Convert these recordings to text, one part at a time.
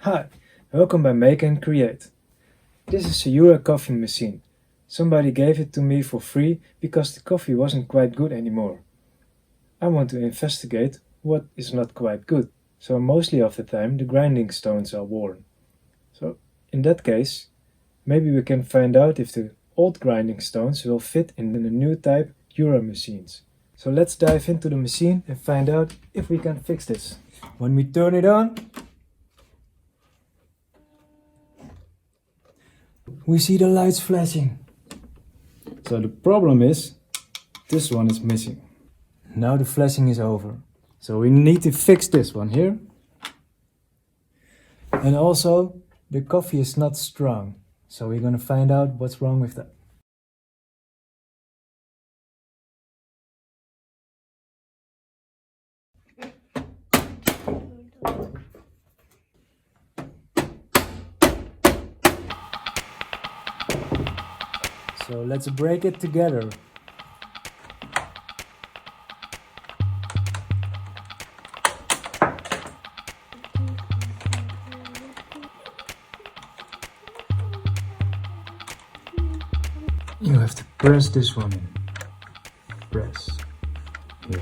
Hi, welcome by Make and Create. This is a Jura coffee machine. Somebody gave it to me for free because the coffee wasn't quite good anymore. I want to investigate what is not quite good, so mostly of the time the grinding stones are worn. So in that case, maybe we can find out if the old grinding stones will fit in the new type Jura machines. So let's dive into the machine and find out if we can fix this. When we turn it on, we see the lights flashing. So the problem is, this one is missing. Now the flashing is over. So we need to fix this one here. And also, the coffee is not strong. So we're gonna find out what's wrong with that. So let's break it together. You have to press this one in. Press. Here.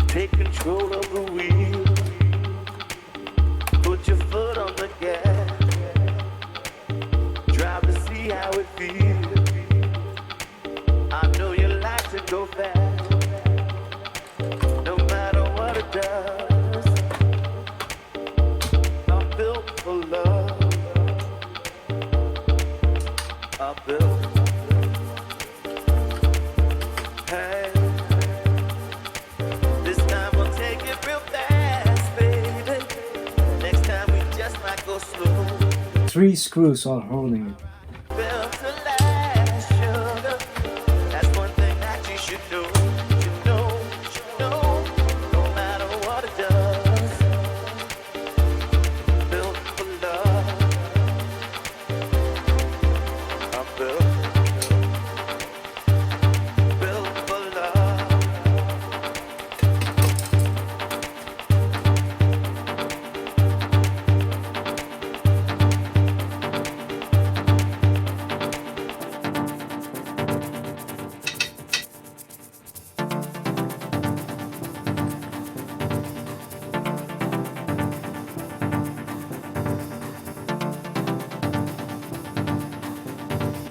Take control of the wheel. Put your foot on the gas. Drive to see how it feels. I know you like to go fast. No matter what it does. I'm built for love. I'm built. Hey. This time we'll take it real fast, baby. Next time we just might go slow. 3 screws are holding it. Built to last, sugar. That's one thing that you should know. Should know. No matter what it does. Built for love. I'm built for love.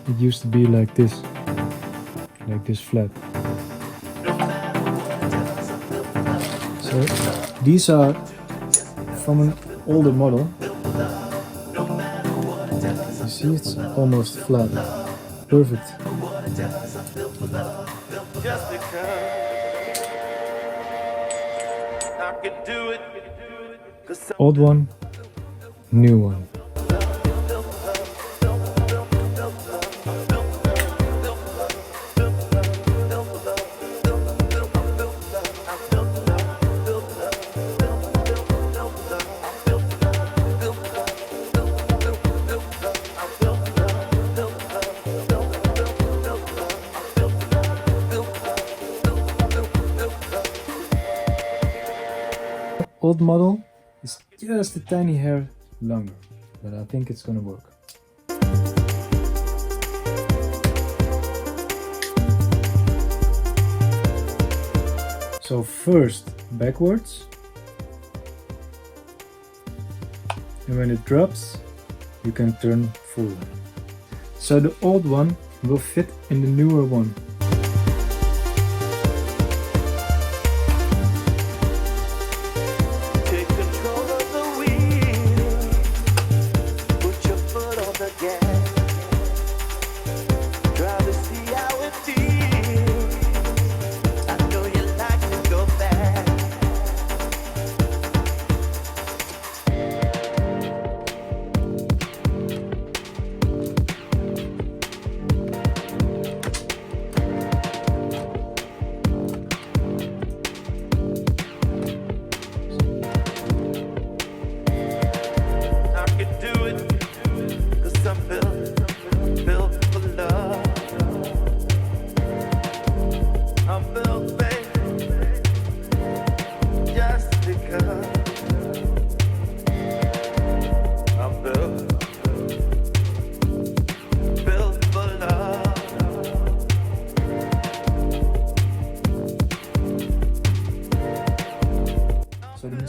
It used to be like this flat. So these are from an older model. You see, it's almost flat. Perfect. Just because I could do it. 'Cause Old one, new one. Old model is just a tiny hair longer, but I think it's gonna work. So first backwards, and when it drops, you can turn forward. So the old one will fit in the newer one. take control of the wheel. Put your foot on the gas. Drive to see how it feels. I know you like to go fast.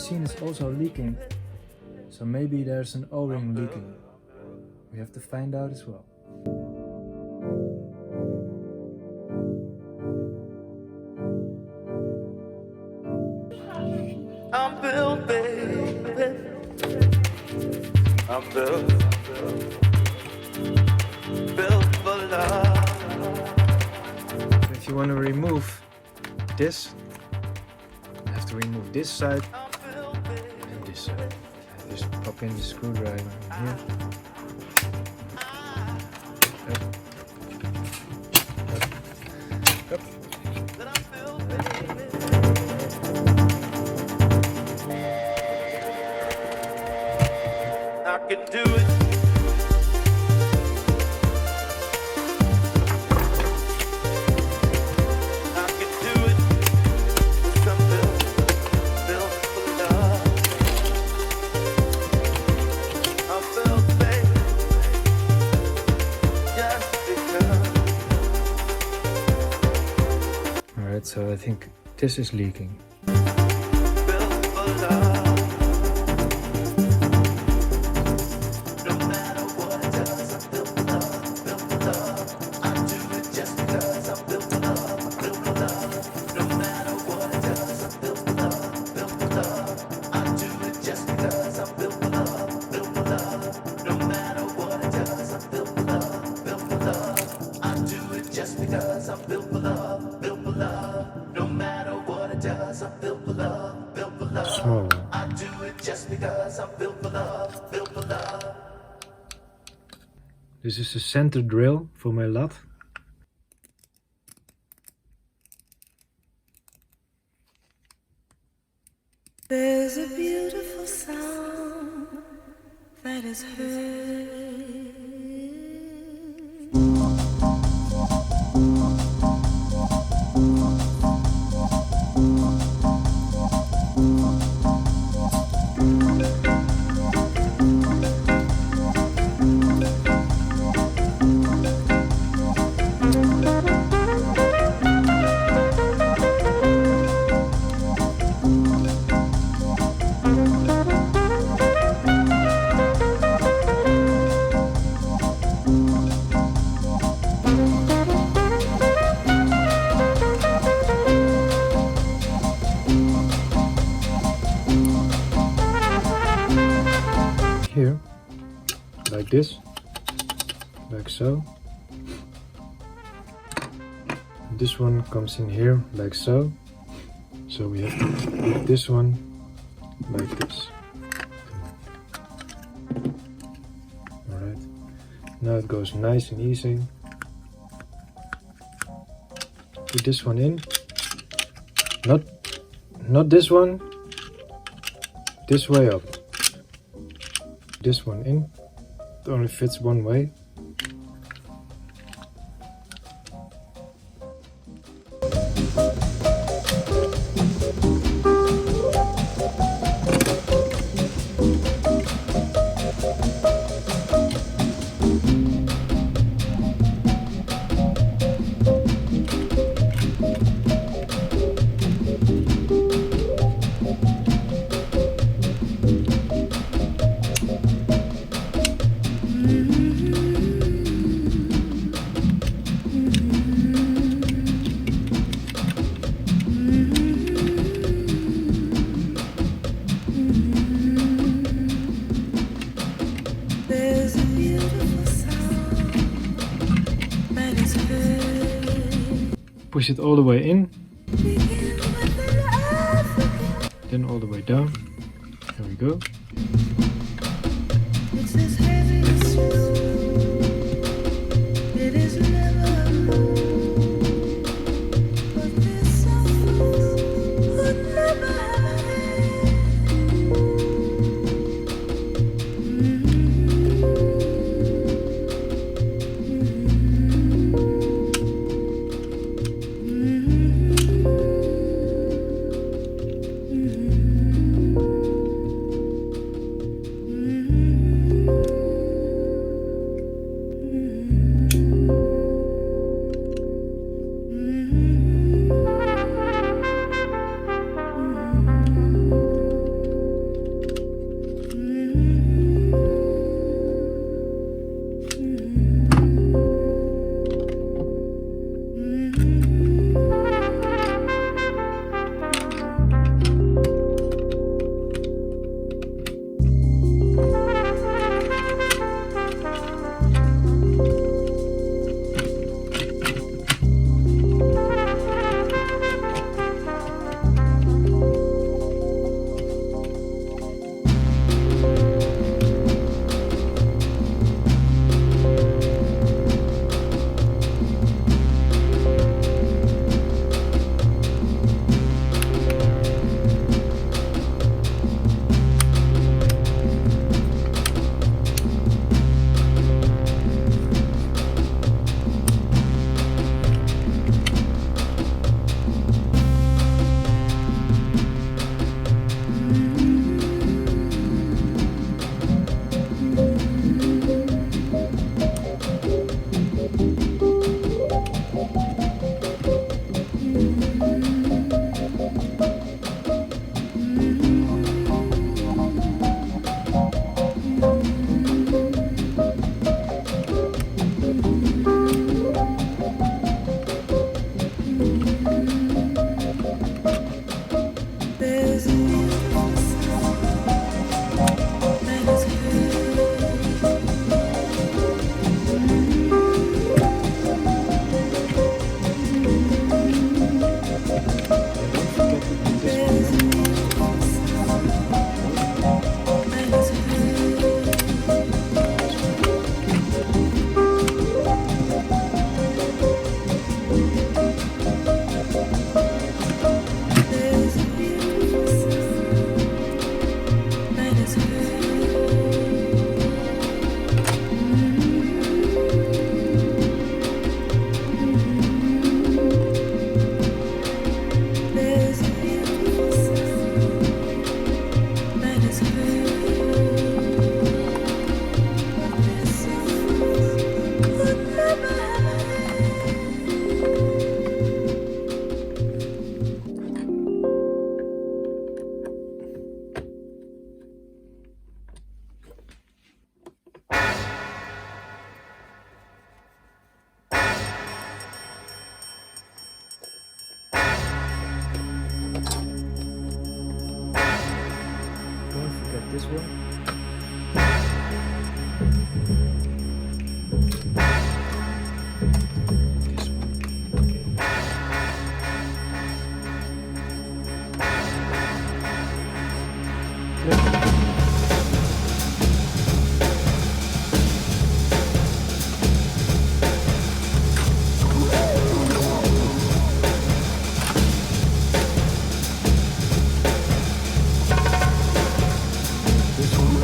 machine is also leaking, so maybe there's an O-ring leaking. We have to find out as well. I'm built, baby. I'm built for love. If you want to remove this, you have to remove this side and this side. Just pop in the screwdriver in here. Up. I can do it. I can do it. 'Cause I'm built for love. I'm built, baby, just because. Alright, so I think this is leaking. Built for love. Small one. I do it just because I'm built for love, built for love. This is the center drill for my lat. There's a beautiful sound that is heard. Here, like this, like so. This one comes in here like so. So we have to put this one like this. Alright, now it goes nice and easy. Put this one in. Not this one, this way up. This one in. It only fits one way. There's a beautiful sound that is heard. Push it all the way in, Begin with an African. then all the way down. There we go. It's as heavy as snow. It is never alone. But there's someone who'd never have Don't forget this one. This one. Click. This one.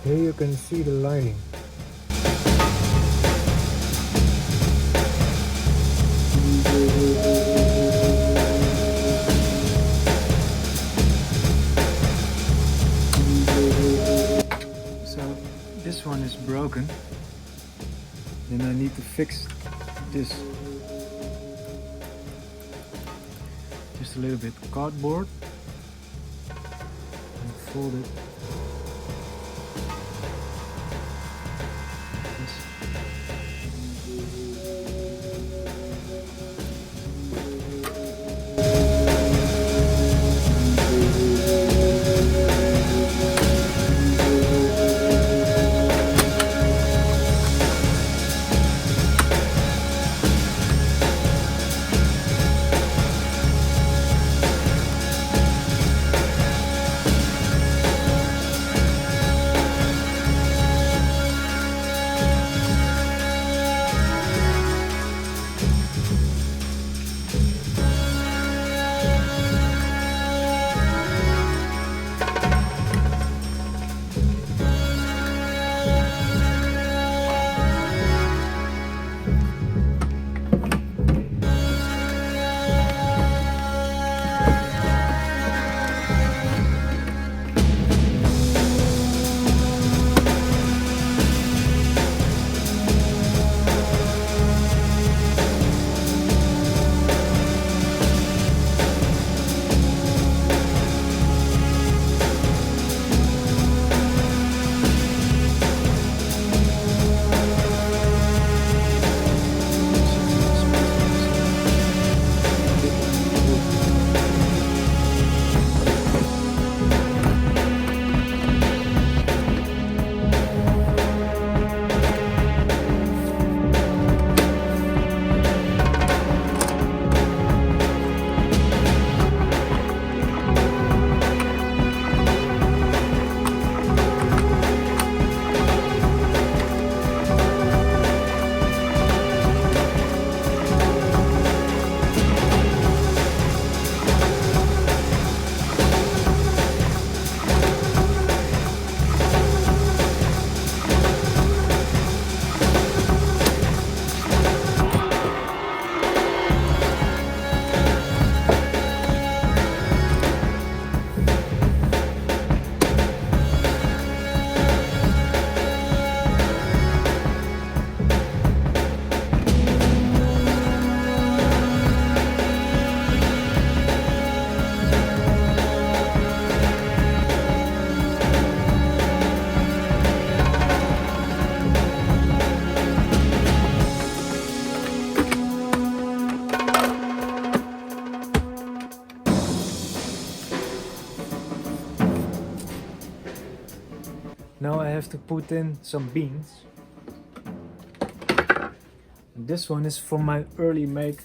Here you can see the lining. So this one is broken. Then I need to fix this. Just a little bit cardboard and fold it. Now I have to put in some beans. And this one is from my early make.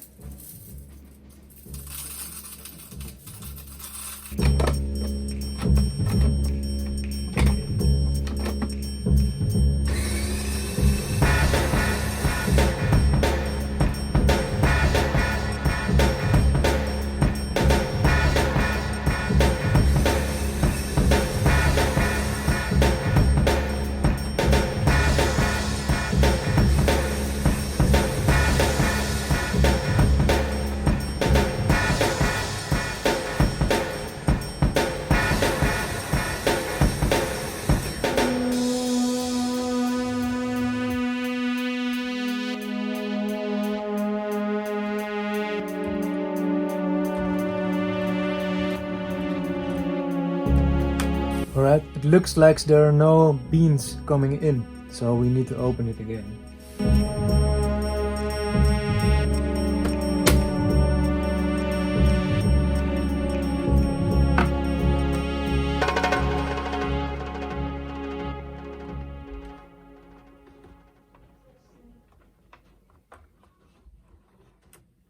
Alright, it looks like there are no beans coming in, so we need to open it again.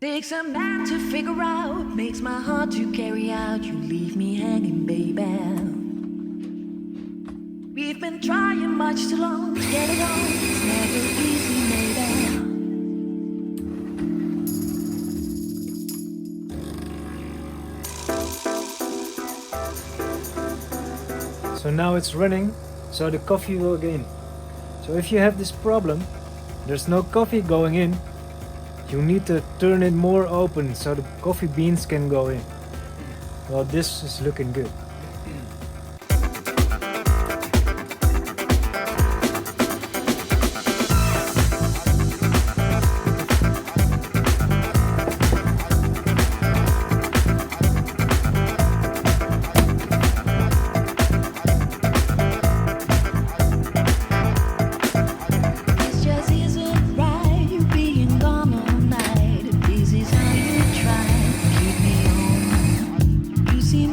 Takes a man to figure out, makes my heart to carry out. You leave me hanging, baby. We've been trying much too long to get it on. It's never easy, maybe. So now it's running, so the coffee will go in. So if you have this problem, there's no coffee going in, you need to turn it more open so the coffee beans can go in. Well, this is looking good. This just isn't right. You being gone all night. This is how you try to keep me on. You seem